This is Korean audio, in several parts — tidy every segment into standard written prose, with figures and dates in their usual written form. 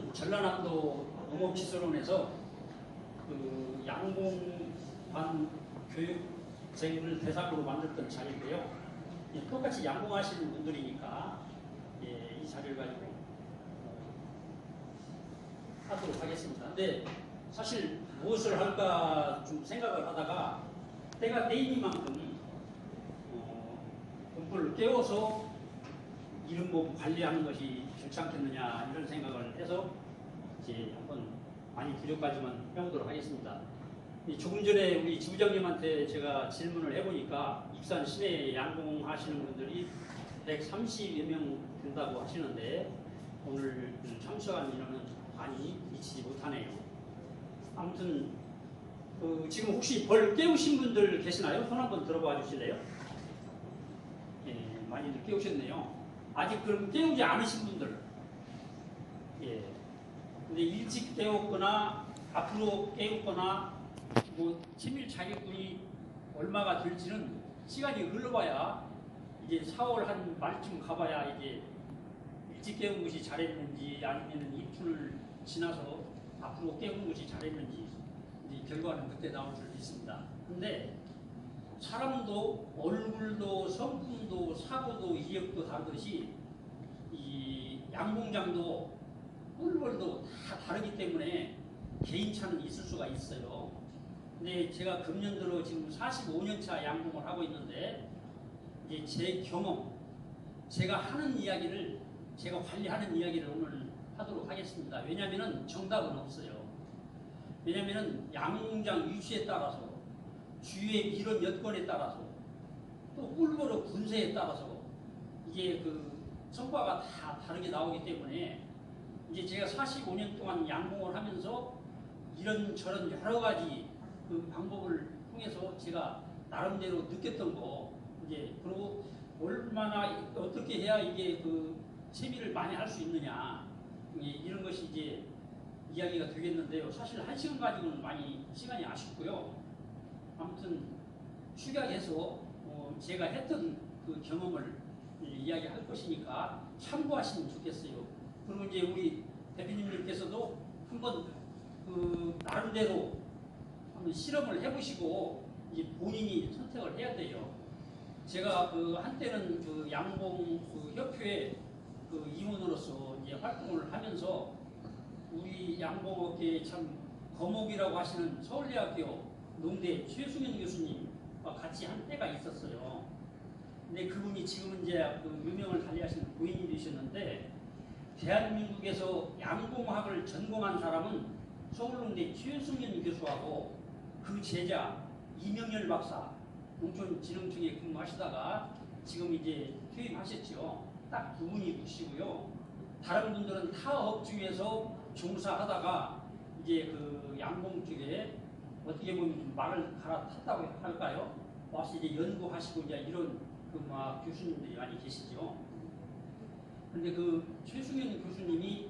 전라남도 농업기술원에서 그 양봉반 교육생을 대상으로 만들었던 자리인데요. 예, 똑같이 양봉하시는 분들이니까 예, 이 자리를 가지고 하도록 하겠습니다. 근데 사실 무엇을 할까 좀 생각을 하다가 때가 때이니만큼 공부를 깨워서 이런 거 관리하는 것이 좋지 않겠느냐 이런 생각을 해서 이제 한번 많이 부족하지만 해보도록 하겠습니다. 조금 전에 우리 지부장님한테 제가 질문을 해보니까 익산 시내에 양봉하시는 분들이 130여 명 된다고 하시는데 오늘 참석한 인원은 많이 미치지 못하네요. 아무튼 지금 혹시 벌 깨우신 분들 계시나요? 손 한번 들어봐 주실래요? 예, 많이들 깨우셨네요. 아직 그럼 깨우지 않으신 분들, 예. 근데 일찍 깨웠거나 앞으로 깨웠거나 뭐 친밀 자격분이 얼마가 될지는 시간이 흘러봐야 이제 4월 한 말쯤 가봐야 이제 일찍 깨운 것이 잘했는지 아니면 입춘을 지나서 앞으로 깨운 것이 잘했는지 이제 결과는 그때 나올 수도 있습니다. 근데 사람도 얼굴도 성품도 사고도 이력도 다르듯이 이 양봉장도 꿀벌도 다 다르기 때문에 개인차는 있을 수가 있어요. 근데 제가 금년 들어 지금 45년차 양봉을 하고 있는데 이제 제 경험, 제가 하는 이야기를 제가 관리하는 이야기를 오늘 하도록 하겠습니다. 왜냐하면 정답은 없어요. 왜냐하면 양봉장 위치에 따라서 주위의 밀원 여건에 따라서 또 꿀벌의 군세에 따라서 이게 그 성과가 다 다르게 나오기 때문에 이제 제가 45년 동안 양봉을 하면서 이런저런 여러 가지 그 방법을 통해서 제가 나름대로 느꼈던 거 이제 그리고 얼마나 어떻게 해야 이게 그 채비를 많이 할 수 있느냐 이런 것이 이제 이야기가 되겠는데요. 사실 1시간 가지고는 많이 시간이 아쉽고요. 아무튼 축약해서 제가 했던 그 경험을 이야기할 것이니까 참고하시면 좋겠어요. 그리고 이제 우리 대표님들께서도 한번 그 나름대로 한번 실험을 해보시고 이제 본인이 선택을 해야 돼요. 제가 그 한때는 그 양봉 그 협회 그 임원으로서 이제 활동을 하면서 우리 양봉업계에 참 거목이라고 하시는 서울대학교 농대 최승현 교수님과 같이 한 때가 있었어요. 근데 그분이 지금은 이제 그 유명을 달리하시는 고인이 되셨는데 대한민국에서 양봉학을 전공한 사람은 서울농대 최승현 교수하고 그 제자 이명열 박사 농촌진흥청에 근무하시다가 지금 이제 퇴임하셨죠. 딱 두 분이 계시고요. 다른 분들은 타 업중에서 종사하다가 이제 그 양봉 쪽에 어떻게 보면 말을 갈아탔다고 할까요? 와서 이제 연구하시고 이제 이런 그 막 교수님들이 많이 계시죠. 근데 그 최승현 교수님이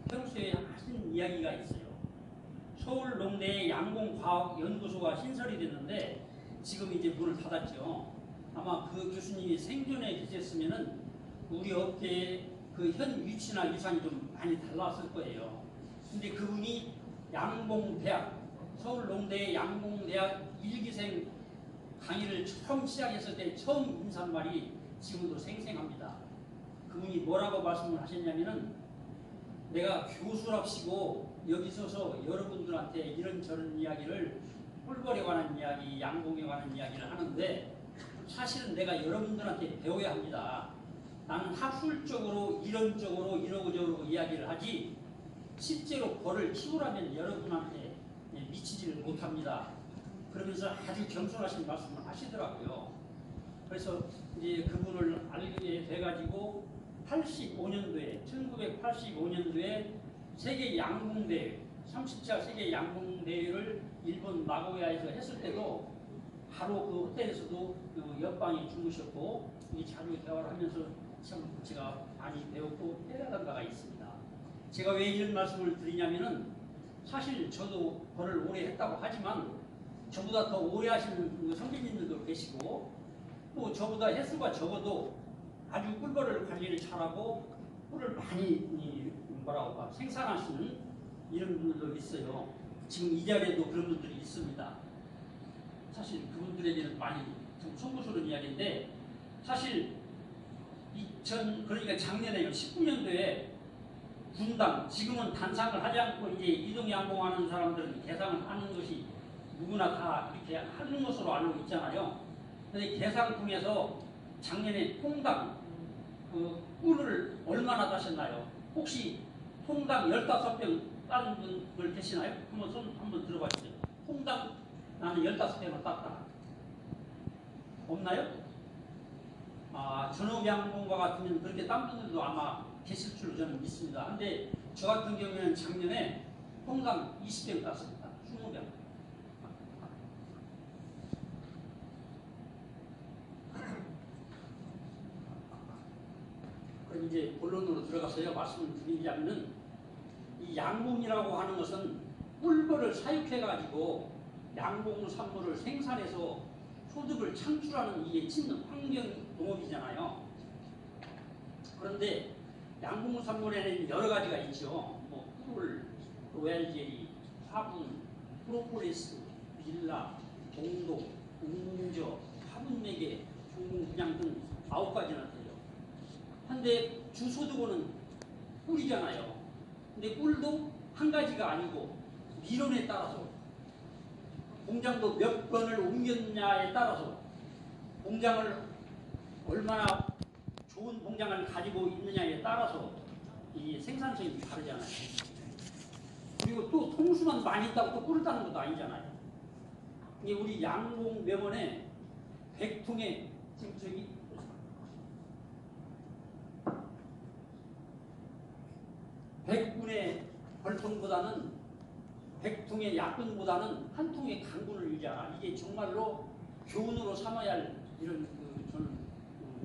평소에 하신 이야기가 있어요. 서울 농대에 양봉과학연구소가 신설이 됐는데 지금 이제 문을 닫았죠. 아마 그 교수님이 생존에 계셨으면은 우리 업계의 그 현 위치나 위상이 좀 많이 달랐을 거예요. 근데 그분이 양봉대학, 서울농대 양봉대학 1기생 강의를 처음 시작했을 때 처음 인사말이 지금도 생생합니다. 그분이 뭐라고 말씀을 하셨냐면은 내가 교수랍시고 여기 서서 여러분들한테 이런저런 이야기를 꿀벌에 관한 이야기, 양봉에 관한 이야기를 하는데 사실은 내가 여러분들한테 배워야 합니다. 나는 학술적으로 이론적으로 이러고저러고 이야기를 하지 실제로 벌을 키우라면 여러분한테 미치지를 못합니다. 그러면서 아주 겸손하신 말씀을 하시더라고요. 그래서 이제 그분을 알게 돼가지고 85년도에 1985년도에 세계 양봉대회 30차 세계 양봉대회를 일본 나고야에서 했을 때도 바로 그 호텔에서도 그 옆방에 주무셨고 자주 대화를 하면서 참 제가 많이 배웠고 깨달은 바가 있습니다. 제가 왜 이런 말씀을 드리냐면은 사실 저도 벌을 오래 했다고 하지만 저보다 더 오래 하시는 선배님들도 계시고 또 저보다 횟수가 적어도 아주 꿀벌을 관리를 잘하고 꿀을 많이 뭐라고 봐 생산하시는 이런 분들도 있어요. 지금 이 자리에도 그런 분들이 있습니다. 사실 그분들에게는 많이 좀 송구스러운 이야기인데 사실 그러니까 작년에 19년도에 분당 지금은 단상을 하지 않고 이제 이동양봉하는 사람들은 개상을 하는 것이 누구나 다 이렇게 하는 것으로 알고 있잖아요. 근데 개상풍에서 작년에 통당 그 꿀을 얼마나 따셨나요? 혹시 통당 15병 따는 분들 계시나요? 한번 손 한번 들어봐 주세요. 통당 나는 15병을 땄다. 없나요? 아, 전업양봉과 같으면 그렇게 딴 분들도 아마 계실 줄로 저는 믿습니다. 근데 저 같은 경우에는 작년에 통당 20병 땄습니다. 20병. 그럼 이제 본론으로 들어가서요. 말씀을 드리자면은 이 양봉이라고 하는 것은 꿀벌을 사육해가지고 양봉 산물을 생산해서 소득을 창출하는 이게 진 환경 농업이잖아요. 그런데 양봉 산물에는 여러 가지가 있죠. 뭐 꿀, 로얄젤리, 화분, 프로폴리스, 빌라, 동도, 웅저, 화분매개, 종분양 등 9가지나 돼요. 근데 주소득원은 꿀이잖아요. 근데 꿀도 한 가지가 아니고 미론에 따라서 공장도 몇 번을 옮겼냐에 따라서 공장을 얼마나 좋은 공장을 가지고 있느냐에 따라서 이 생산성이 다르잖아요. 그리고 또 통수만 많이 있다고 또 꿀을 따는 것도 아니잖아요. 이게 우리 양봉 명원에 100통에 지금 저기 100분의 벌통보다는 100통의 약분보다는 한 통의 강분을 유지하라. 이게 정말로 교훈으로 삼아야 할 이런 저는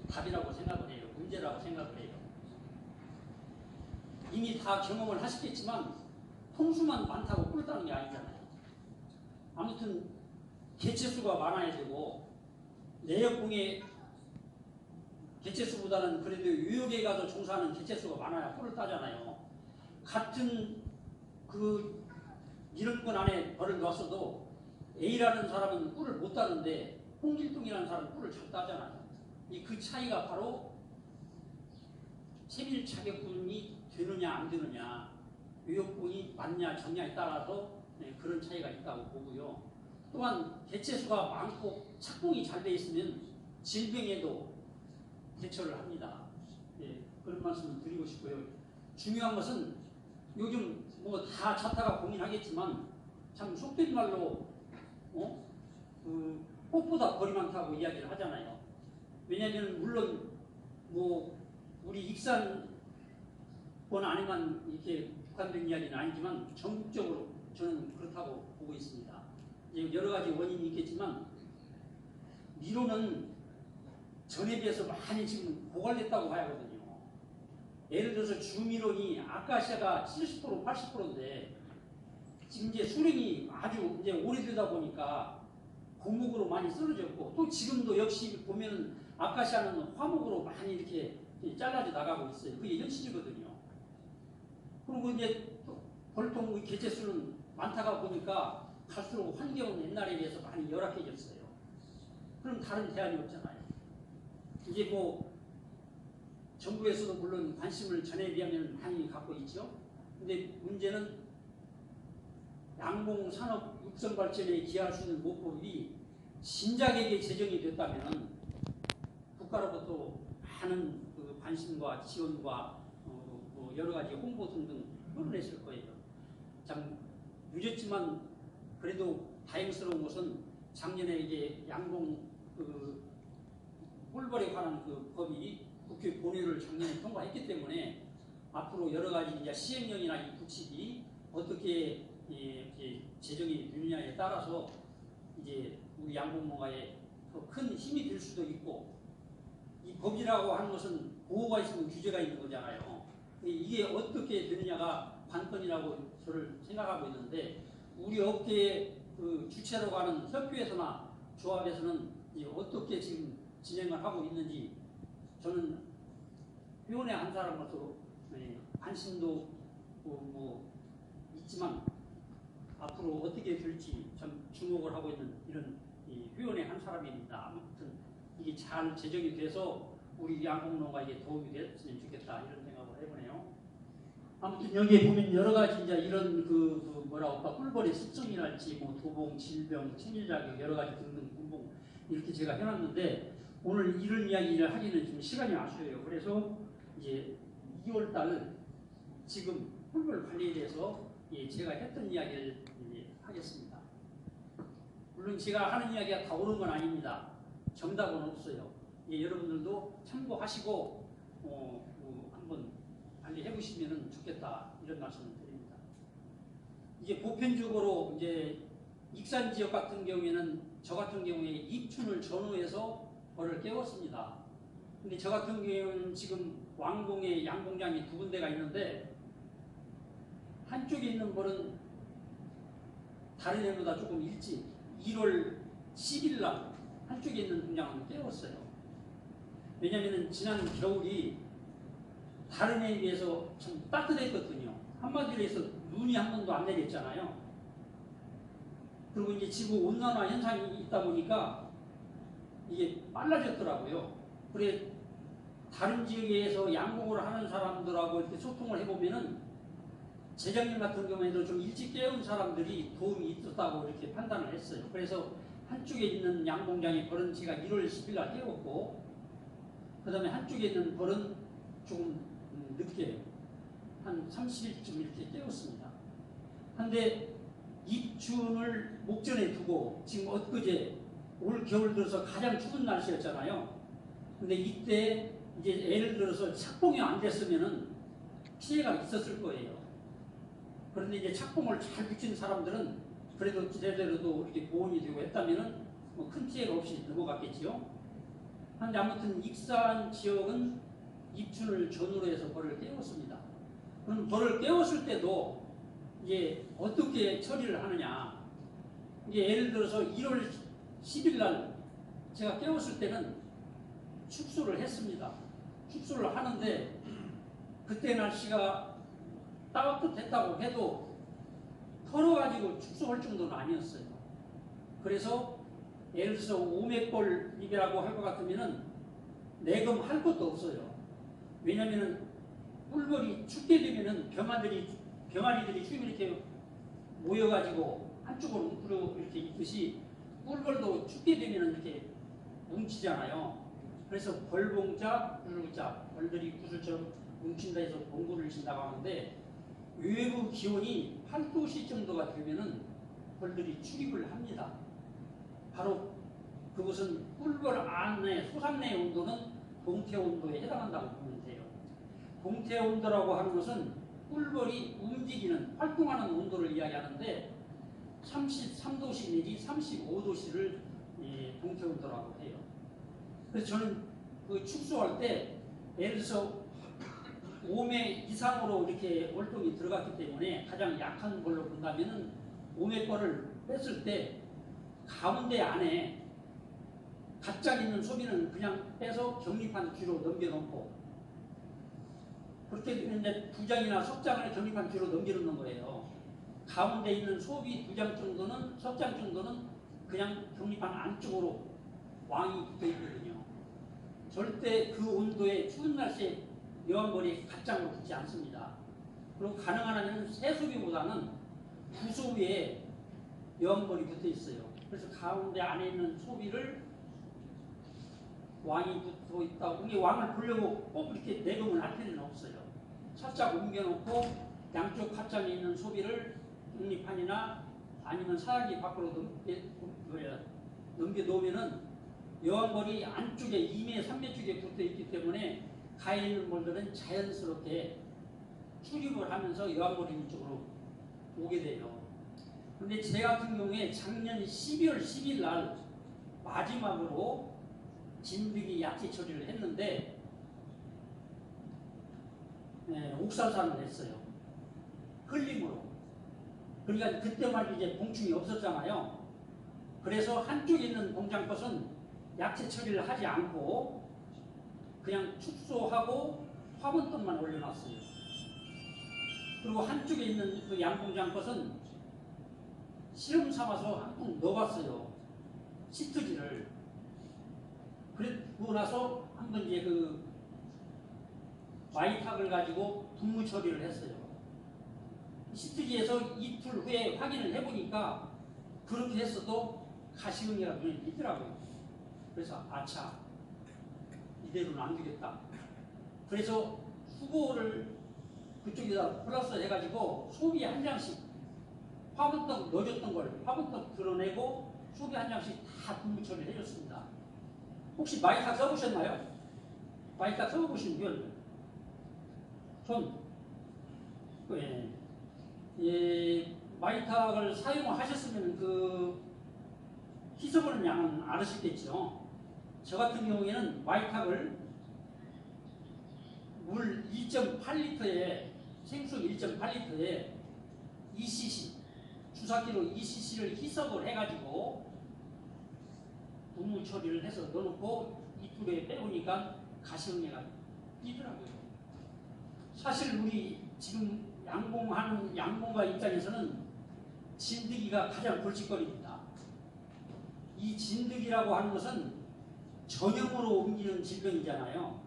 답이라고 생각을 해요. 문제라고 생각을 해요. 이미 다 경험을 하시겠지만 통수만 많다고 꿀다는 게 아니잖아요. 아무튼 개체수가 많아야 되고 내역봉의 개체수보다는 그래도 유역에 가서 종사하는 개체수가 많아야 꿀을 따잖아요. 같은 그 밀원권 안에 벌을 놨어도 A라는 사람은 꿀을 못 따는데 홍길동이라는 사람은 꿀을 잘 따잖아요. 그 차이가 바로 세밀 자격분이 되느냐 안 되느냐, 유역분이 맞냐 적냐에 따라서 그런 차이가 있다고 보고요. 또한 개체수가 많고 착공이 잘 돼 있으면 질병에도 대처를 합니다. 그런 말씀을 드리고 싶고요. 중요한 것은 요즘 뭐 다 자타가 공인하겠지만 참 속된 말로 꽃보다 벌이 많다고 이야기를 하잖아요. 왜냐하면 물론 뭐 우리 익산권 안에만 이렇게 국한된 이야기는 아니지만 전국적으로 저는 그렇다고 보고 있습니다. 여러 가지 원인이 있겠지만 미로는 전에 비해서 많이 지금 고갈됐다고 봐야 하거든요. 예를 들어서 주미론이 아카시아가 70% 80%인데 지금 이제 수령이 아주 이제 오래되다 보니까 고목으로 많이 쓰러졌고 또 지금도 역시 보면은 아카시아는 화목으로 많이 이렇게 잘라져 나가고 있어요. 그게 현실이거든요. 그리고 이제 벌통 개체수는 많다가 보니까 갈수록 환경은 옛날에 비해서 많이 열악해졌어요. 그럼 다른 대안이 없잖아요. 이제 뭐 정부에서도 물론 관심을 전에 비하면 많이 갖고 있죠. 근데 문제는 양봉 산업 육성 발전에 기여할 수 있는 모법이 진작에 제정이 됐다면 국가로부터 많은 그 관심과 지원과 뭐 여러 가지 홍보 등등 끌어냈을 거예요. 참 늦었지만 그래도 다행스러운 것은 작년에 이제 양봉 꿀벌에 관한 그 법이 국회 본회의를 작년에 통과했기 때문에 앞으로 여러 가지 이제 시행령이나 이 규칙이 어떻게 제정이 되느냐에 따라서 이제 우리 양봉농가에 더 큰 힘이 될 수도 있고, 이 법이라고 하는 것은 보호가 있으면 규제가 있는 거잖아요. 이게 어떻게 되느냐가 관건이라고 저를 생각하고 있는데, 우리 업계의 그 주체로 가는 협회에서나 조합에서는 이제 어떻게 지금 진행을 하고 있는지 저는 회원의 한 사람으로서 관심도 있지만 앞으로 어떻게 될지 참 주목을 하고 있는 이런 회원의 한 사람입니다. 아무튼 이게 잘 제정이 돼서 우리 양봉농가에게 도움이 됐으면 좋겠다 이런 생각을 해보네요. 아무튼 여기에 보면 여러 가지 이제 이런 꿀벌의 습성이랄지 도봉, 질병, 체질자격 여러 가지 등등 분봉 이렇게 제가 해놨는데 오늘 이런 이야기를 하기는 좀 시간이 아쉬워요. 그래서 이제 2월달 지금 꿀벌 관리에 대해서 제가 했던 이야기를 하겠습니다. 물론 제가 하는 이야기가 다 옳은 건 아닙니다. 정답은 없어요. 여러분들도 참고하시고 한번 관리해 보시면 좋겠다 이런 말씀을 드립니다. 이제 보편적으로 이제 익산 지역 같은 경우에는 저 같은 경우에 입춘을 전후해서 벌을 깨웠습니다. 근데 저 같은 경우에는 지금 왕봉에 양봉장이 두 군데가 있는데 한쪽에 있는 벌은 다른 해보다 조금 일찍 1월 10일 날 한쪽에 있는 공장을 깨웠어요. 왜냐하면 지난 겨울이 다른 해에 비해서 좀 따뜻했거든요. 한마디로 해서 눈이 한 번도 안 내렸잖아요. 그리고 이제 지구 온난화 현상이 있다 보니까 이게 빨라졌더라고요. 그래 다른 지역에서 양봉을 하는 사람들하고 이렇게 소통을 해보면은 재작년 같은 경우에도 좀 일찍 깨운 사람들이 도움이 있었다고 이렇게 판단을 했어요. 그래서 한쪽에 있는 양봉장의 벌은 제가 1월 10일 날 깨웠고 그 다음에 한쪽에 있는 벌은 조금 늦게 한 30일쯤 이렇게 깨웠습니다. 근데 입춘을 목전에 두고 지금 엊그제 올 겨울 들어서 가장 추운 날씨였잖아요. 근데 이때 이제 예를 들어서 착봉이 안 됐으면은 피해가 있었을 거예요. 그런데 이제 착봉을 잘 붙인 사람들은 그래도 제대로도 이렇게 보온이 되고 했다면은 큰 피해가 없이 넘어갔겠지요. 근데 아무튼 익산 지역은 입춘을 전후로 해서 벌을 깨웠습니다. 그럼 벌을 깨웠을 때도 이제 어떻게 처리를 하느냐. 이제 예를 들어서 1월 10일 날 제가 깨웠을 때는 축소를 했습니다. 축소를 하는데 그때 날씨가 따뜻했다고 해도 털어가지고 축소할 정도는 아니었어요. 그래서 예를 들어서 500벌이라고 할 것 같으면은 내금할 것도 없어요. 왜냐면은 꿀벌이 춥게 되면은 병아리들이 쭉 이렇게 모여가지고 한쪽으로 웅크려 이렇게 있듯이 꿀벌도 춥게 되면은 이렇게 뭉치잖아요. 그래서 벌봉자, 꿀봉자, 벌들이 구슬처럼 뭉친다 해서 봉구를 친다고 하는데 외부 기온이 8도씨 정도가 되면은 벌들이 출입을 합니다. 바로 그것은 꿀벌 안에 소산내 온도는 동태 온도에 해당한다고 보면 돼요. 동태 온도라고 하는 것은 꿀벌이 움직이는 활동하는 온도를 이야기하는데 33도씨 내지 35도씨를 동태 온도라고 해요. 그래서 저는 그 축소할 때 예를 들어서 5매 이상으로 이렇게 월동이 들어갔기 때문에 가장 약한 걸로 본다면은 5매 거를 뺐을 때 가운데 안에 가짝 있는 소비는 그냥 빼서 격립한 뒤로 넘겨놓고 그렇게 되는데 2장이나 석장을 격립한 뒤로 넘겨놓는 거예요. 가운데 있는 소비 2장 정도는 석장 정도는 그냥 격립한 안쪽으로 왕이 붙어 있거든요. 절대 그 온도에 추운 날씨에 여왕벌이 가짝으로 붙지 않습니다. 그리고 가능한 한은 새소비보다는 부소비에 여왕벌이 붙어 있어요. 그래서 가운데 안에 있는 소비를 왕이 붙어 있다고 이게 왕을 보려고 꼭 이렇게 내금을 할 필요는 없어요. 살짝 옮겨놓고 양쪽 가짝에 있는 소비를 격립판이나 아니면 사야기 밖으로 넘겨놓으면은 여왕벌이 안쪽에 2매, 3매 쪽에 붙어 있기 때문에 가에 있는 벌들은 자연스럽게 출입을 하면서 여왕벌이 이쪽으로 오게 돼요. 근데 제 같은 경우에 작년 12월 10일 날 마지막으로 진드기 약재 처리를 했는데 옥살산을 했어요. 흘림으로. 그러니까 그때만 이제 봉충이 없었잖아요. 그래서 한쪽에 있는 공장 것은 약재 처리를 하지 않고 그냥 축소하고 화분떡만 올려놨어요. 그리고 한쪽에 있는 그 양봉장 것은 실험 삼아서 한통 넣어봤어요. 시트지를. 그러고 나서 한번 이제 그 마이탁을 가지고 분무 처리를 했어요. 시트지에서 이틀 후에 확인을 해보니까 그렇게 했어도 가시응이가 눈에 띄더라고요. 그래서 아차, 이대로는 안 되겠다. 그래서 수고를 그쪽에다 플러스 해가지고 소비 한 장씩 화분떡 넣어줬던 걸 화분떡 드러내고 소비 한 장씩 다 분무 처리를 해줬습니다. 혹시 마이탁 써보셨나요? 마이탁 써보신 분? 손. 예, 마이탁을 사용하셨으면 그 희석하는 양은 알으시겠죠. 저 같은 경우에는 마이탁을 물 2.8리터에 생수 1.8리터에 2cc 주사기로 2cc를 희석을 해가지고 분무 처리를 해서 넣어놓고 이틀에 빼오니까 가시응애가 뛰더라고요. 사실 우리 지금 양봉하는 양봉가 입장에서는 진드기가 가장 골칫거리입니다. 이 진드기라고 하는 것은 전염으로 옮기는 질병이잖아요.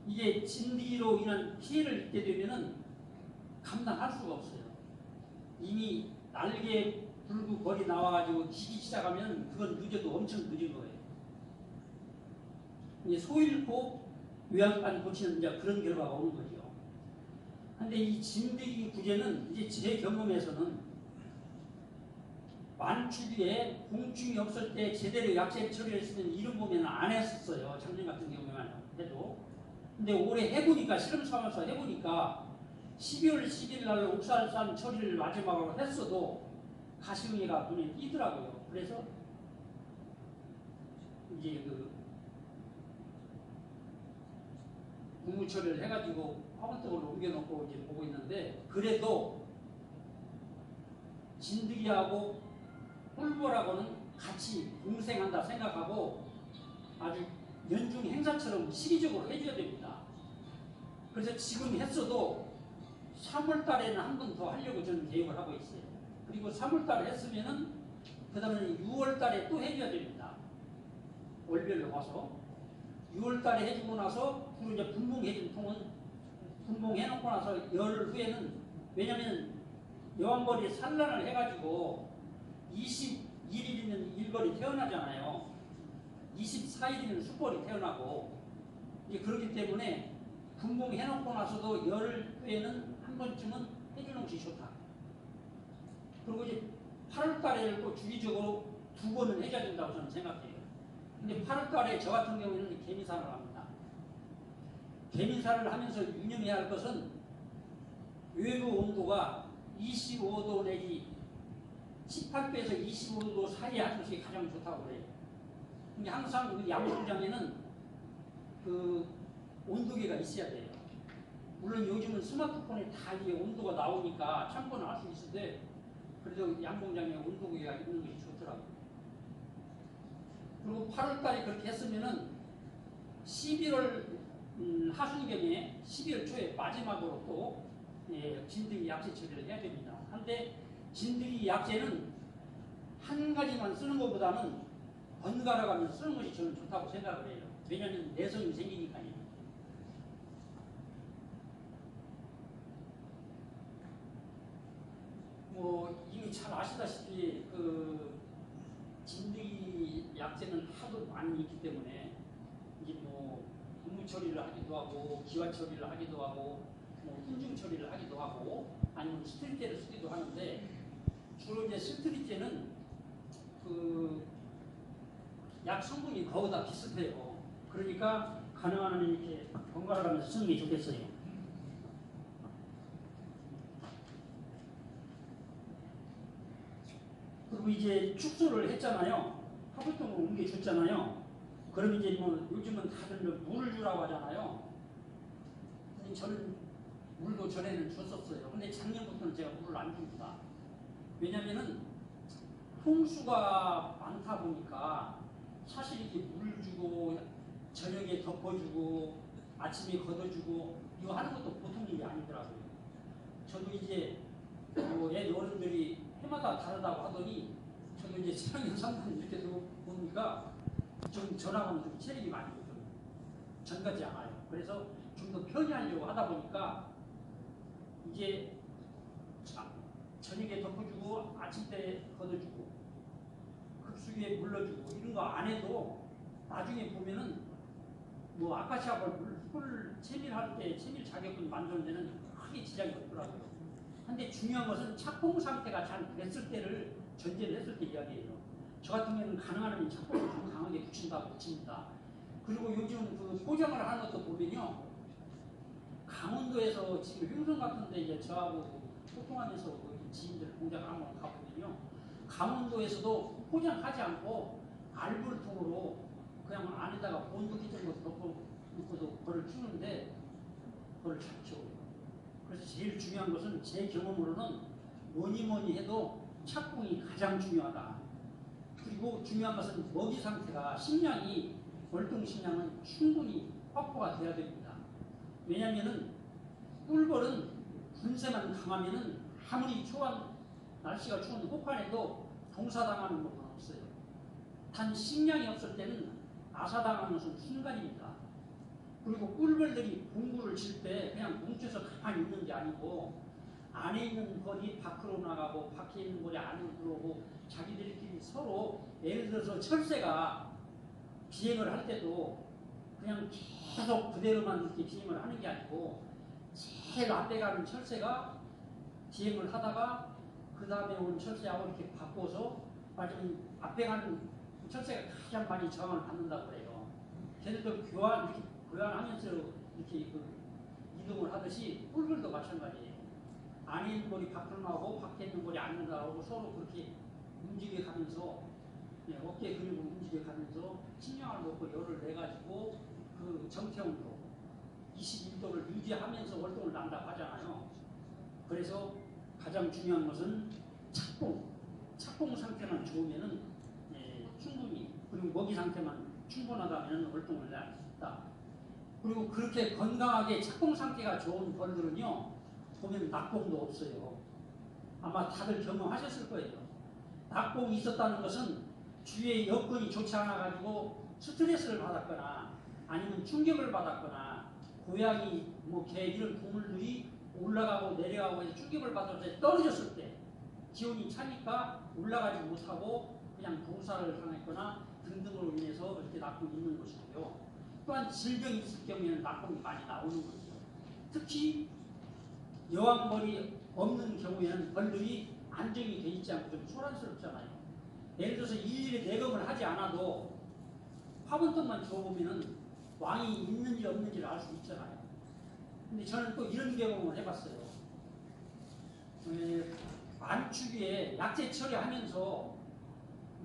이게 진드기로 인한 피해를 입게 되면은 감당할 수가 없어요. 이미 날개 불구 벌이 나와가지고 기기 시작하면 그건 늦어도 엄청 늦은 거예요. 이게 소 잃고 요양간 고치는 이제 그런 결과가 오는 거죠. 근데 이 진드기 구제는 이제 제 경험에서는 만추기에 공충이 없을 때 제대로 약제 처리를 했으면 이런 보면 안 했었어요. 작년 같은 경우에만 해도. 근데 올해 해보니까 실험 삼아서 해보니까 12월 10일 날 옥살산 처리를 마지막으로 했어도 가시응애가 눈에 띄더라고요. 그래서 이제 그 분무 처리를 해가지고 화분떡으로 옮겨놓고 이제 보고 있는데 그래도 진드기하고 꿀벌하고는 같이 공생한다 생각하고 아주 연중 행사처럼 시기적으로 해줘야 됩니다. 그래서 지금 했어도 3월 달에는 한 번 더 하려고 저는 계획을 하고 있어요. 그리고 3월 달에 했으면은 그 다음에 6월 달에 또 해줘야 됩니다. 월별로 와서 6월 달에 해주고 나서 그리고 이제 분봉해준 통은 분봉해놓고 나서 열 후에는 왜냐면 여왕벌이 산란을 해가지고 21일이면 일벌이 태어나잖아요. 24일이면 숫벌이 태어나고 이제 그렇기 때문에 분봉해놓고 나서도 열 후에는 한 번쯤은 해주는 것이 좋다. 그리고 이제 8월 달에 또 주기적으로 2번은 해줘야 된다고 저는 생각해요. 근데 8월 달에 저 같은 경우에는 개미사를 합니다. 개미사를 하면서 유념해야 할 것은 외부 온도가 25도 내지 18도에서 25도 사이에 하는 것이 가장 좋다고 그래요. 근데 항상 우리 양봉장에는 그 온도계가 있어야 돼요. 물론 요즘은 스마트폰에 다 이게 온도가 나오니까 참고는 할 수 있는데 그래도 양봉장에 온도계가 있는 것이 좋더라고요. 그리고 8월달에 그렇게 했으면은 11월 하순경에 12월 초에 마지막으로 또 진드기 약제 처리를 해야 됩니다. 한데 진드기 약제는 한 가지만 쓰는 것보다는 번갈아 가면서 쓰는 것이 저는 좋다고 생각을 해요. 왜냐하면 내성이 생기니까요. 뭐 이미 잘 아시다시피 그 진드기 약제는 하도 많이 있기 때문에 이제 뭐 분무 처리를 하기도 하고 기화 처리를 하기도 하고 뭐 훈증 처리를 하기도 하고 아니면 스트릿제를 쓰기도 하는데 주로 이제 스트릿제는 그 약 성분이 거의 다 비슷해요. 그러니까 가능한 한 이렇게 번갈아 가면서 쓰는 게 좋겠어요. 그리고 이제 축소를 했잖아요. 화분통으로 옮겨줬잖아요. 그럼 이제 뭐 요즘은 다들 물을 주라고 하잖아요. 저는 물도 전에는 줬었어요. 근데 작년부터는 제가 물을 안 줍니다. 왜냐면은 홍수가 많다 보니까 사실 이렇게 물 주고 저녁에 덮어주고 아침에 걷어주고 이거 하는 것도 보통 일이 아니더라고요. 저도 이제 애 어른들이 해마다 다르다고 하더니 저도 이제 최양현 상담 이렇게 보니까 좀 전하고는 좀 체력이 많이 좀 전같지 않아요. 그래서 좀 더 편리하려고 하다 보니까 이제 저녁에 덮어주고 아침 때 걷어주고 급수기에 물러주고 이런 거 안 해도 나중에 보면은 뭐 아카시아 꿀 채밀할 때 채밀 자격분 만드는 데는 크게 지장이 없더라고요. 근데 중요한 것은 착공 상태가 잘 됐을 때를 전제를 했을 때 이야기예요. 저 같은 경우는 가능하면 착공을 좀 강하게 붙입니다. 그리고 요즘 그 포장을 하는 것도 보면요. 강원도에서 지금 횡성 같은 데 이제 저하고 소통하면서 지인들 공장을 한번 가보면요. 강원도에서도 포장하지 않고 알불통으로 그냥 안에다가 본드 기준 거 넣고서 그걸 키우는데 그걸 잘 키워요. 그래서 제일 중요한 것은 제 경험으로는 뭐니 해도 착공이 가장 중요하다. 그리고 중요한 것은 먹이 상태가 식량이 월동 식량은 충분히 확보가 돼야 됩니다. 왜냐하면은 꿀벌은 분쇄만 강하면은 아무리 날씨가 추운 혹한에도 동사당하는 것은 없어요. 단 식량이 없을 때는 아사당하는 것은 순간입니다. 그리고 꿀벌들이 공구를 질 때 그냥 뭉쳐서 가만히 있는 게 아니고 안에 있는 벌이 밖으로 나가고 밖에 있는 벌이 안으로 들어오고 자기들끼리 서로 예를 들어서 철새가 비행을 할 때도 그냥 계속 그대로만 이렇게 비행을 하는 게 아니고 제일 앞에 가는 철새가 비행을 하다가 그 다음에 온 철새하고 이렇게 바꿔서 맞으면 앞에 가는 철새가 가장 많이 저항을 받는다고 그래요. 걔네들 교환하면서 이렇게 이동을 하듯이 꿀벌도 마찬가지예요. 안에 있는 벌이 밖으로 나오고 밖에 있는 벌이 안으로 나오고 서로 그렇게 움직여 가면서 어깨 근육을 움직여 가면서 식량을 먹고 열을 내가지고 그 정태온도 21도를 유지하면서 활동을 난다고 하잖아요. 그래서 가장 중요한 것은 착공 상태만 좋으면은 충분히 그리고 먹이 상태만 충분하다면 활동을 할 수 있다. 그리고 그렇게 건강하게 착공 상태가 좋은 벌들은요 보면 낙공도 없어요. 아마 다들 경험하셨을 거예요. 낙공이 있었다는 것은 주위의 여건이 좋지 않아 가지고 스트레스를 받았거나 아니면 충격을 받았거나 고양이, 개 이런 동물들이 올라가고 내려가고 해서 충격을 받아서 떨어졌을 때 기온이 차니까 올라가지 못하고 그냥 도사를 당했거나 등등으로 인해서 이렇게 낙공이 있는 것이고요. 또한 질병이 있을 경우에는 낙공이 많이 나오는 거죠. 특히 여왕벌이 없는 경우에는 벌들이 안정이 돼 있지 않고 좀 소란스럽잖아요. 예를 들어서 일일이 내검을 하지 않아도 화분떡만 줘보면은 왕이 있는지 없는지를 알 수 있잖아요. 근데 저는 또 이런 경험을 해봤어요. 안축위에 약재 처리하면서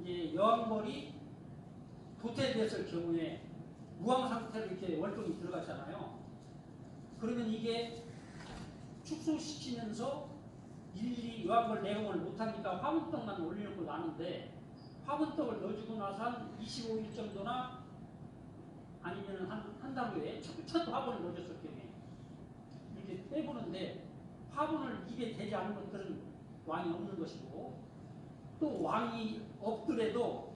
이제 여왕벌이 도태됐을 경우에 무항 상태로 이렇게 월동이 들어갔잖아요. 그러면 이게 축소시키면서 일일이 여왕벌 내공을 못하니까 화분떡만 올려놓고 나는데 화분떡을 넣어주고 나서 한 25일 정도나 아니면 한 달 후에 첫 화분을 넣어줬을 경우에 이렇게 빼보는데 화분을 입에 대지 않은 것들은 왕이 없는 것이고 또 왕이 없더라도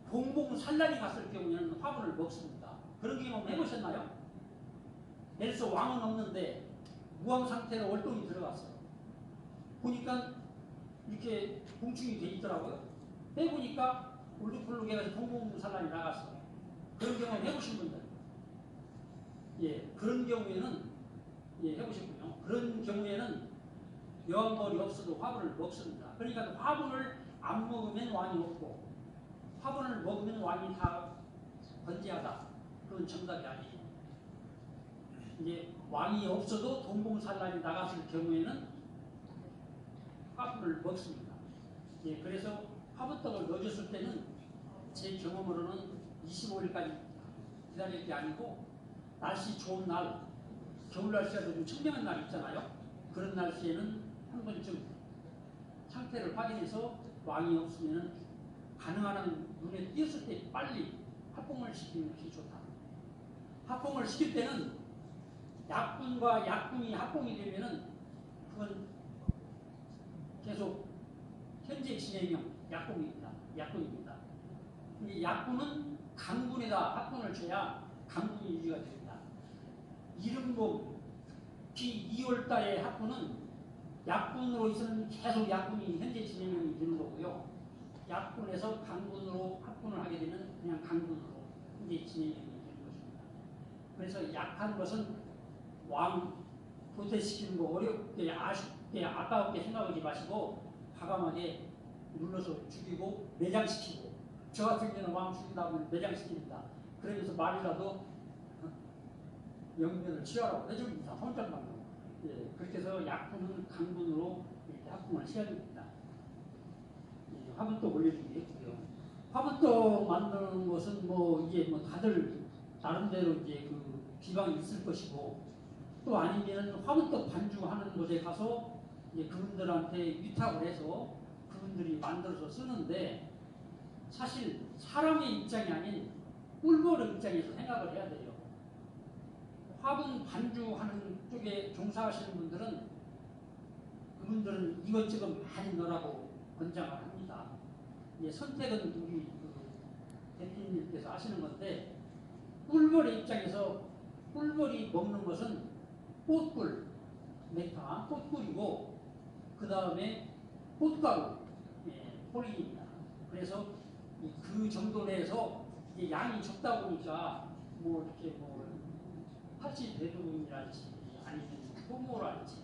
봉봉 산란이 갔을 경우에는 화분을 먹습니다. 그런 경험 해보셨나요? 예를 들어서 왕은 없는데 무왕 상태로 월동이 들어갔어요. 보니까 이렇게 봉충이 돼 있더라고요. 빼보니까 울룩불룩 해가지고 봉봉 산란이 나갔어요. 그런 경험 해보신 분들? 그런 경우에는 해보셨군요. 그런 경우에는 여왕벌이 없어도 화분을 먹습니다. 그러니까 화분을 안 먹으면 왕이 없고 화분을 먹으면 왕이 다 건재하다. 그건 정답이 아니에요. 이제 왕이 없어도 동봉산란이 나갔을 경우에는 화분을 먹습니다. 그래서 화분떡을 넣어줬을 때는 제 경험으로는 25일까지 기다릴 게 아니고 날씨 좋은 날, 겨울 날씨가 좀 청명한 날 있잖아요. 그런 날씨에는 한 번쯤 상태를 확인해서 왕이 없으면 가능한 한 눈에 띄었을 때 빨리 합봉을 시키는 것이 좋다. 합봉을 시킬 때는 약군과 약군이 합봉이 되면은 그건 계속 현재 진행형 약군입니다. 약군입니다. 이 약군은 강군에다 합군을 쳐야 강군이 유지가 됩니다. 이른봄 특히 2월 달에 합군은 약군으로 있으면 계속 약군이 현재 진행형이 되는 거고요. 약군에서 강군으로 합군을 하게 되면 그냥 강군으로 현재 진행형이 되는 것입니다. 그래서 약한 것은 왕 도태시키는 거 어렵게 아쉽게 아까웠게 생각하지 마시고 과감하게 눌러서 죽이고 매장시키고 저 같은 경우는 왕 죽인 다음에 매장시킵니다. 그러면서 말이라도 영면을 취하라고 해줍니다. 혼잣말로. 예, 그렇게 해서 약분은 강분으로 이렇게 합분을 시켜야 됩니다. 예, 화분떡 올려주겠고요. 화분떡 만드는 것은 뭐 이게 뭐 다들 나름대로 이제 그 비방이 있을 것이고 또 아니면 화분떡 반죽하는 곳에 가서 이제 그분들한테 위탁을 해서 그분들이 만들어서 쓰는데 사실 사람의 입장이 아닌 꿀벌의 입장에서 생각을 해야 돼요. 화분 반죽하는 쪽에 종사하시는 분들은 그분들은 이것저것 많이 넣으라고 권장을 합니다. 예, 선택은 우리 그 대표님께서 하시는 건데 꿀벌의 입장에서 꿀벌이 먹는 것은 꽃꿀, 메타, 꽃꿀이고 그 다음에 꽃가루, 예, 폴린입니다. 그래서 그 정도 내에서 양이 적다 보니까 뭐 이렇게 뭐 파치배두름이랄지 아니면 효모랄지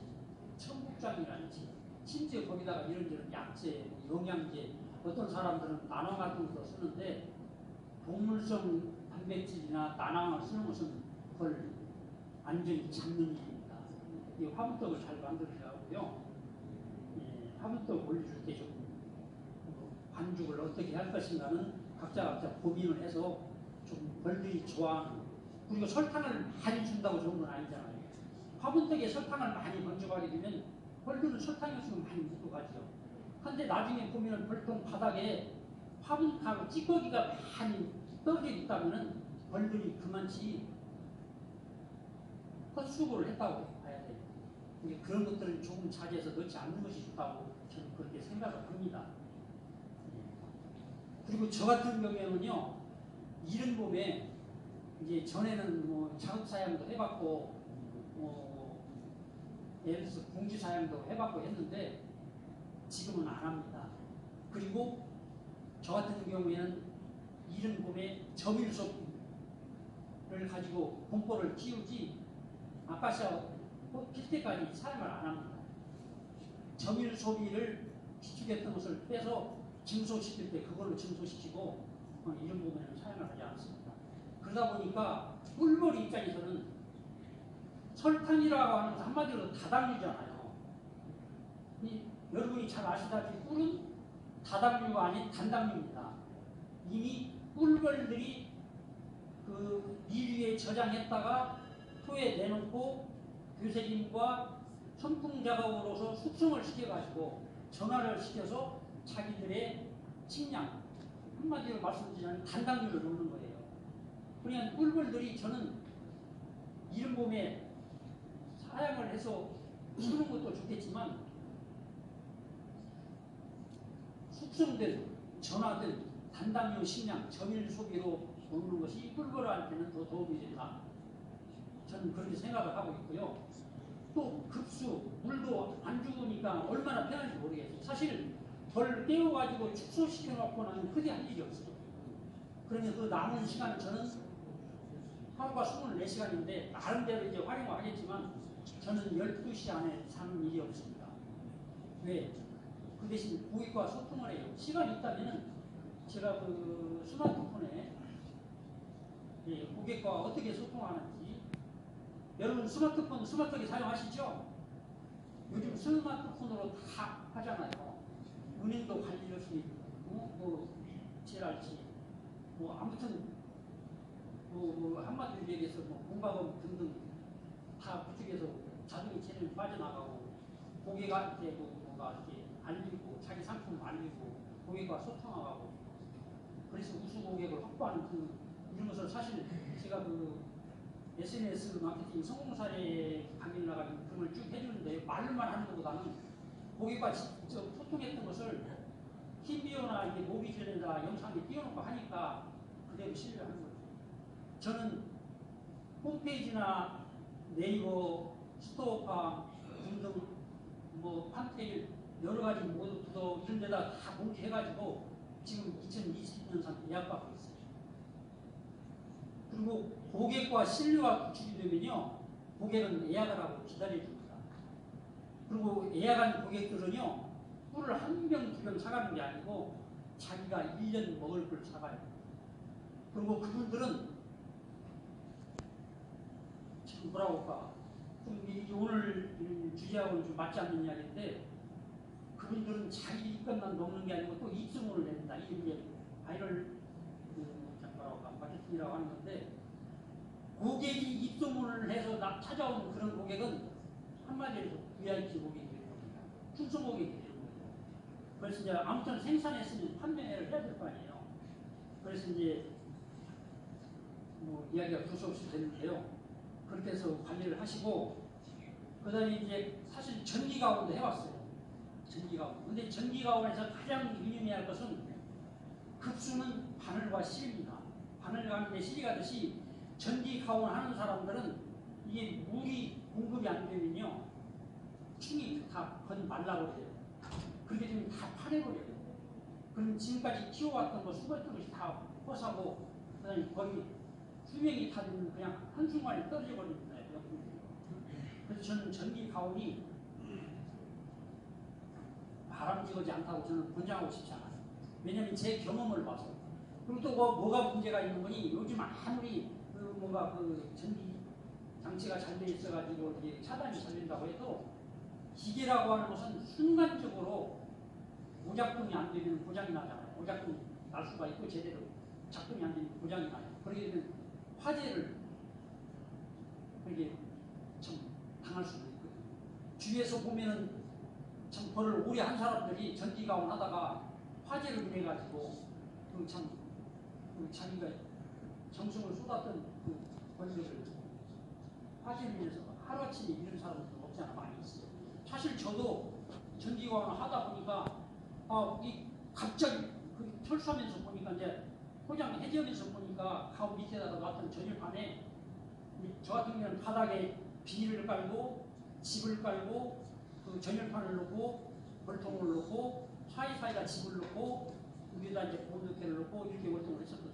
청국장이랄지 심지어 거기다가 이런저런 약재, 영양제 어떤 사람들은 나눠 같은 것도 쓰는데 동물성 단백질이나 나눠을 쓰는 것은 그걸 완전히 잡는 일입니다. 이 화분떡을 잘 만들어야 하고요. 예, 화분떡 올려줄 때 좀 반죽을 어떻게 할 것인가는 각자 고민을 해서 좀 벌들이 좋아하는 그리고 설탕을 많이 준다고 좋은 건 아니잖아요. 화분떡에 설탕을 많이 건져가게 되면 벌들은 설탕이 없으면 많이 묻고 가죠. 근데 나중에 보면 벌통 바닥에 화분하고 찌꺼기가 많이 떨어져 있다면 벌들이 그만치 헛수고를 했다고 봐야 돼요. 그런 것들은 조금 자제해서 넣지 않는 것이 좋다고 저는 그렇게 생각을 합니다. 그리고 저 같은 경우에는요, 이른 봄에 이제 전에는 뭐 작업사양도 해봤고, 예를 들어서 공지사양도 해봤고 했는데 지금은 안 합니다. 그리고 저 같은 경우에는 이른 봄에 점일섭을 가지고 공포를 키우지 아카시아 필 때까지 사용을 안 합니다. 점일 소비를 기축했던 것을 빼서 증소시킬 때 그걸로 증소시키고 이런 부분에는 사용을 하지 않습니다. 그러다 보니까 꿀벌 입장에서는 설탕이라고 하는 것 한마디로 다당류잖아요. 여러분이 잘 아시다시피 꿀은 다당류가 아닌 단당류입니다. 이미 꿀벌들이 그 미리에 저장했다가 토에 내놓고 교세림과 선풍 작업으로서 숙성을 시켜가지고 전화를 시켜서 자기들의 식량 한마디로 말씀드리면 단당류를 놓는 거예요. 그러니까 꿀벌들이 저는 이른 봄에 사양을 해서 키우는 것도 좋겠지만 숙성된 전화된 단당류 식량 점일 소비로 먹는 것이 꿀벌한테는 더 도움이 된다. 저는 그렇게 생각을 하고 있고요. 또 급수, 물도 안 죽으니까 얼마나 편한지 모르겠어요. 사실 벌 깨워가지고 축소시켜놓고는 크게 할 일이 없어요. 그러면 그 남은 시간 저는 하루가 24시간인데 나름대로 이제 활용을 하겠지만 저는 12시 안에 사는 일이 없습니다. 왜? 그 대신 고객과 소통을 해요. 시간이 있다면 제가 그 스마트폰에 고객과 어떻게 소통하는지 여러분 스마트폰 스마트하게 사용하시죠? 요즘 스마트폰으로 다 하잖아요. 은행도 관리할 수 있고 뭐 제랄지 뭐 아무튼 뭐 한마디로 얘기해서 뭐 공과금 등등 다 그쪽에서 자동이 체념이 빠져나가고 고객한테 뭐가 이렇게 알리고 자기 상품 알리고 고객과 소통하고 그래서 우수 고객을 확보하는 이런 것을 사실 제가 그 SNS 마케팅 성공 사례 강의를 나가지고 그런 걸 쭉 해주는데 말로만 하는 것보다는 고객과 직접 소통했던 것을 팀비어나 이게 모비전에다 영상에 띄워놓고 하니까 그대로 신뢰하는 거죠. 저는 홈페이지나 네이버, 스토어팜 등등 뭐 판테일 여러 가지 모두 부도 이런 데다 다 공지해가지고 지금 2020년산 예약받고 있어요. 그리고 고객과 신뢰가 구축이 되면요, 고객은 예약을 하고 기다려줍니다. 그리고 예약한 고객들은요, 꿀을 한 병, 두 병 사가는 게 아니고 자기가 1년 먹을 걸 사가요. 그리고 그분들은 지금 뭐라고 할까, 좀 오늘 주제하고는 좀 맞지 않는 이야기인데, 그분들은 자기 입값만 먹는 게 아니고 또 입소문을 낸다. 이게 이제 바이럴 마케팅이라고 하는 건데, 고객이 입소문을 해서 찾아오는 그런 고객은 한마디로 해서 VIP 고객이 되는 겁니다. 충성 고객이 되는 거예요. 그래서 이제 아무튼 생산했으면 판매를 해야 될 거 아니에요. 그래서 이제 뭐 이야기가 두서없이 되는데요. 그렇게 해서 관리를 하시고, 그 다음에 이제 사실 전기가온도 해왔어요. 전기가온. 근데 전기가온에서 가장 유념해야 할 것은 급수는 바늘과 실입니다. 바늘과 함께 실이 가듯이 전기가온 하는 사람들은 이게 물이 공급이 안 되면요, 충이 다 건 말라버려요. 그렇게 되면 다 파내버려요. 그럼 지금까지 키워왔던 거, 수고했던 것이 다 허사고, 그 다음에 거의 수명이 다 되면 그냥 한순간에 떨어져 버립니다. 그래서 저는 전기가온이 바람직하지 않다고 저는 권장하고 싶지 않아요. 왜냐하면 제 경험을 봐서. 그리고 또 뭐가 문제가 있는 거니, 요즘 아무리 뭔가 전기 장치가 잘 돼 있어가지고 이게 차단이 잘 된다고 해도 기계라고 하는 것은 순간적으로 오작동이 안 되면 고장이 나잖아요. 오작동이 날 수가 있고 제대로 작동이 안 되면 고장이 나요. 그렇게 되면 화재를 이게 참 당할 수도 있거든요. 주위에서 보면은 참 벌을 오래 한 사람들이 전기가온 하다가 화재를 인해가지고 자기가 정성을 쏟았던 그 권력을 화재를 인해서 하루아침에 잃은 사람들도 없지 않아 많이 있어요. 사실 저도 전기가온을 하다 보니까 갑자기 철수하면서 보니까 이제 포장 해지하면서 보니까 가온 밑에다가 놨던 전열판에 저 같은 경우는 바닥에 비닐을 깔고 집을 깔고 그 전열판을 놓고 월통을 놓고 사이사이다 집을 놓고 위에다 이제 보온도케를 놓고 이렇게 월통을 했었거든요.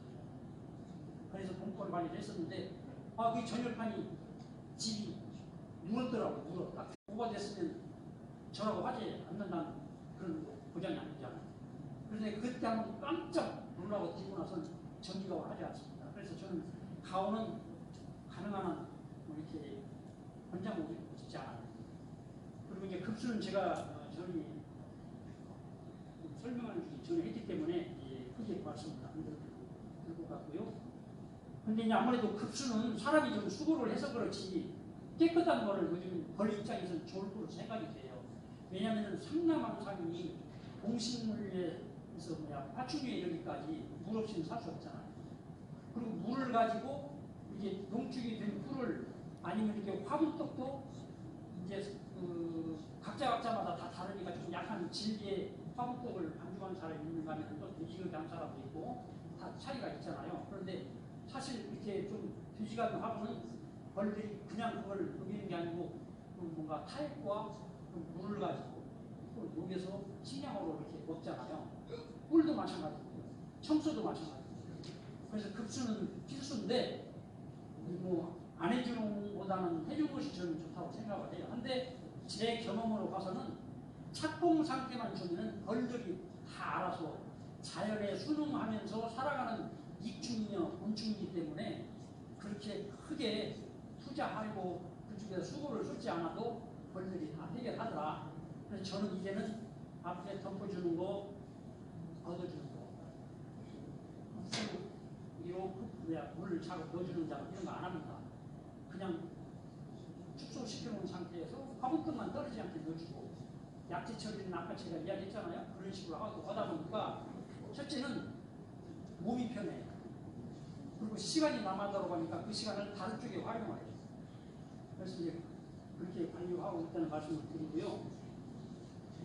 그래서 공권 관리를 했었는데 그 전열판이 집이 물었더라고. 물었다. 오버됐으면 저라고 화재 안 난다는 그런 보장이 안 되잖아요. 그런데 그때 한번 깜짝 놀라고 뛰고 나서 전기가온 하지 않습니다. 그래서 저는 가온은 가능한 한 이렇게 권장하고 싶지 않아요. 그리고 이제 급수는 제가 저희 설명하는 중에 전에 했기 때문에 크게 말씀을 안 드릴 것 같고요. 근데 이제 아무래도 급수는 사람이 좀 수고를 해서 그렇지 깨끗한 거를 요즘 벌 입장에서는 좋을 거로 생각이 돼요. 왜냐하면 상남항상이 동식물에서 파충류에 이르기까지 물 없이는 살 수 없잖아요. 그리고 물을 가지고 이게 농축이 된 꿀을 아니면 이렇게 화분떡도 이제 각자마다 다 다르니까 좀 약한 질기의 화분떡을 반죽하는 사람이 있는가 하면 또 돼지고기 한 사람도 있고 다 차이가 있잖아요. 그런데 사실 이렇게 좀 돼지고기 화분은 벌들이 그냥 그걸 녹이는 게 아니고 뭔가 타액과 물을 가지고 녹여서 식량으로 이렇게 먹잖아요. 꿀도 마찬가지고 청소도 마찬가지고. 그래서 급수는 필수인데 안 해주는 것보다는 해주는 것이 저는 좋다고 생각을 해요. 근데 제 경험으로 봐서는 착공 상태만 주면 벌들이 다 알아서 자연에 순응하면서 살아가는 익충이며 곤충이기 때문에 그렇게 크게 투자하고 그쪽에서 수고를 쏟지 않아도 벌들이 다 해결하더라. 그래서 저는 이제는 앞에 덮어주는 거, 걷어주는 거, 물을 차고 넣어주는 작업 이런 거 안 합니다. 그냥 축소시켜 놓은 상태에서 화분떡만 떨어지지 않게 넣어주고 약재 처리는 아까 제가 이야기했잖아요. 그런 식으로 하고 하다 보니까 첫째는 몸이 편해요. 그리고 시간이 남아도록 하니까 그 시간을 다른 쪽에 활용해야 돼요. 그래서 이제 그렇게 관리하고 있다는 말씀을 드리고요.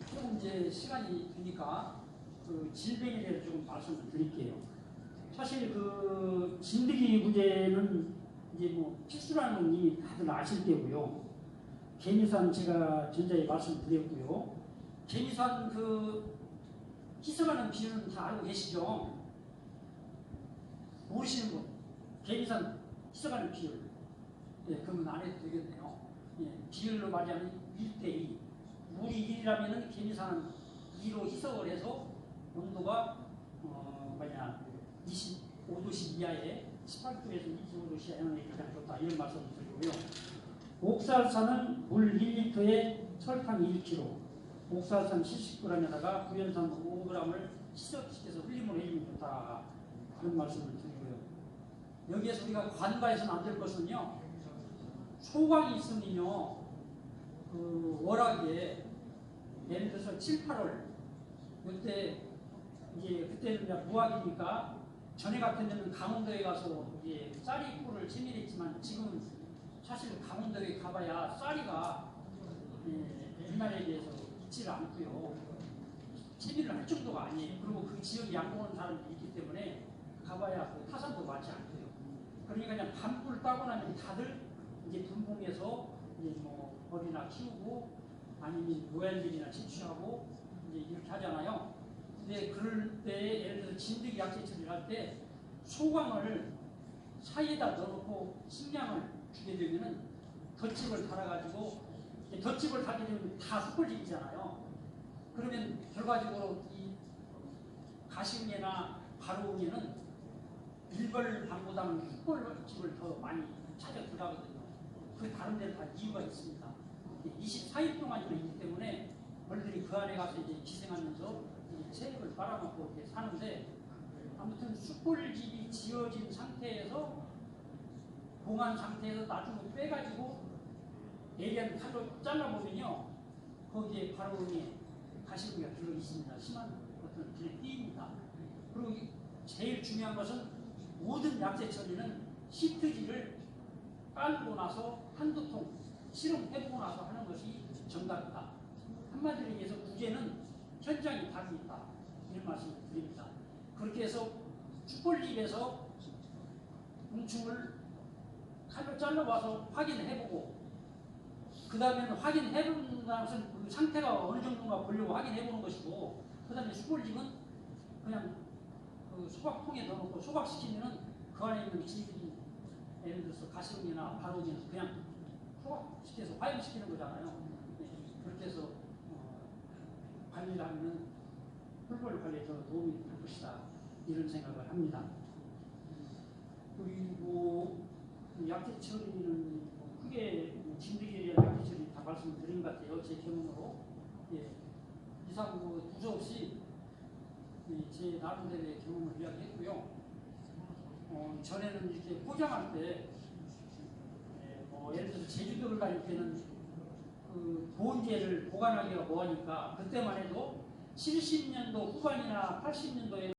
조금 이제 시간이 되니까 그 질병에 대해서 조금 말씀을 드릴게요. 사실 그 진드기 문제는 이제 뭐 필수라는 건 이미 다들 아실 때고요. 개미산 제가 전자에 말씀드렸고요. 개미산 그 희석하는 비율은 다 알고 계시죠? 모르시는 분, 개미산 희석하는 비율. 예, 그러면 안 해도 되겠네요. 예, 비율로 말하자면 1대2. 물이 1이라면 개미산은 2로 희석을 해서 온도가 25도씨 이하에 18도에서 25도씨 이하에 가장 좋다. 이런 말씀을 드리고요. 옥살산은 물 1리터에 설탕 1kg, 옥살산 70g에다가 구연산 5g을 희석시켜서 흘림을 해주면 좋다. 그런 말씀을 드리고요. 여기에서 우리가 관과해서는 안 될 것은요. 소광이 있으면요. 그 월하기에 예를 들어서 7, 8월 그때 이제 그때는 이제 무학이니까 전에 같은 데는 강원도에 가서 이제 쌀이 꿀을 채밀했지만 지금은 사실 강원도에 가봐야 쌀이가 옛날에 비해서 있지를 않고요. 채밀을 할 정도가 아니에요. 그리고 그 지역에 양봉하는 사람들이 있기 때문에 가봐야 그 타산도 맞지 않고요. 그러니까 그냥 밤꿀 따고 나면 다들 이제 분봉해서 이제 뭐 벌이나 키우고 아니면 노엘들이나 채취하고 이제 이렇게 하잖아요. 근데 그럴 때 예를 들어서 진드기 약재 처리를 할 때 소광을 사이에다 넣어놓고 식량을 주게 되면은 덧집을 달아가지고 덧집을 달게 되면 다 숯불집이잖아요. 그러면 결과적으로 이 가시응애나 가로응애는 일벌밤보다는 숯불집을 더 많이 찾아 들어가거든요. 그 다른 데는 다 이유가 있습니다. 24일 동안이나 있기 때문에 벌들이 그 안에 가서 이제 기생하면서 체액을 빨아먹고 이렇게 사는데 아무튼 숯불집이 지어진 상태에서 봉한 상태에서 나중에 빼가지고 예리한 칼로 잘라보면요 거기에 바로 가시기가 들어 있습니다. 심한 어떤 그냥 띠입니다. 그리고 제일 중요한 것은 모든 약재 처리는 시트지를 깔고 나서 한두 통 실험해보고 나서 하는 것이 정답이다. 한마디로 얘기해서 구제는 현장에 답이 있다. 이런 말씀을 드립니다. 그렇게 해서 숯불집에서 웅충을 칼로 잘라와서 확인해보고 그 다음에는 확인해보는 것은 그 상태가 어느 정도인가 보려고 확인해보는 것이고 그 다음에 숯불집은 그냥 그 소각통에 넣어놓고 소각시키면은 그 안에 있는 지들이 예를 들어서 가시응애나 발응애는 그냥 소각시켜서 화염시키는 거잖아요. 네, 그렇게 해서 관리를 하면 꿀벌 관리에 더 도움이 될 것이다. 이런 생각을 합니다. 그리고 약재 처리는 크게 진드기에 대한 약재 처리 다 말씀을 드린 것 같아요. 제 경험으로. 예, 이상 두서없이 제 나름대로의 경험을 이야기했고요. 전에는 이렇게 포장할 때 예를 들어서 제주도를 갈 때는 그 보온재를 보관하기가 뭐하니까 그때만 해도 70년도 후반이나 80년도에